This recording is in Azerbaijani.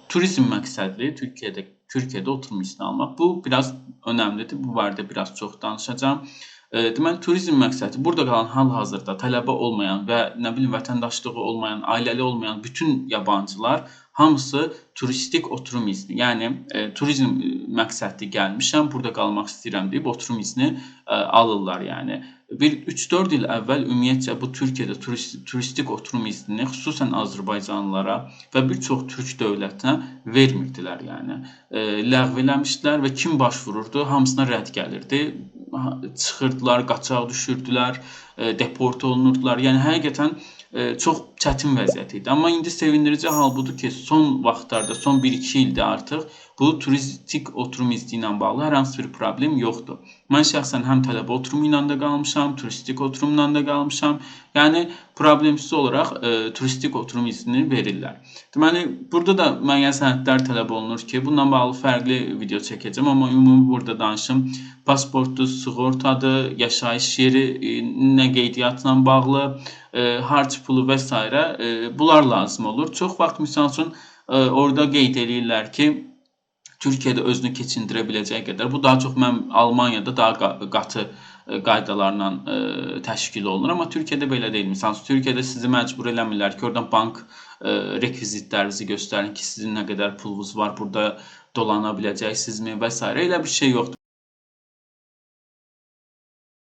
turizm məqsədli Türkiyədə oturum izni almaq. Bu biraz önəmlidir. Bu barədə biraz çox danışacağam. Deməli, turizm məqsədi burada qalan hal-hazırda tələbə olmayan və nə bilim vətəndaşlığı olmayan, ailəli olmayan bütün yabancılar hamısı turistik oturum izni, yəni turizm məqsədli gəlmişəm, burada qalmaq istəyirəm deyib oturum izni alırlar yəni. Bir 3-4 il əvvəl ümumiyyətcə bu Türkiyədə turistik oturum iznini xüsusən Azərbaycanlılara və bir çox türk dövlətinə vermirdilər yəni. Ləğv eləmişdilər və kim başvururdu, hamısına rədd gəlirdi. Çıxırdılar, qaçaq düşürdülər, deport olunurdular. Yəni həqiqətən çox çətin vəziyyət idi. Amma indi sevindirici hal budur ki, son vaxtlarda, son 1-2 ildə artıq bu turistik oturum izni ilə bağlı hər hansı bir problem yoxdur. Mən şəxsən həm tələbə oturumu ilə də qalmışam, turistik oturumla da qalmışam. Yəni problemsiz olaraq turistik oturum izni verirlər. Deməli, burada da müəyyən sənədlər tələb olunur ki, bununla bağlı fərqli video çəkəcəm, amma ümumi burada danışım. Pasportdur, sığortadır, yaşayış yeri, nə qeydiyyatla bağlı, harc pulu və s. Bunlar lazım olur. Çox vaxt misal üçün orada qeyd edirlər ki, Türkiyədə özünü keçindirə biləcəyi qədər. Bu daha çox Almaniyada daha qatı qaydalarla təşkil olunur. Amma Türkiyədə belə deyil. Misal Türkiyədə sizi məcbur eləmirlər ki, oradan bank rekvizitlərinizi göstərin ki, sizin nə qədər pulunuz var, burada dolana biləcəksinizmi və s. Elə bir şey yoxdur.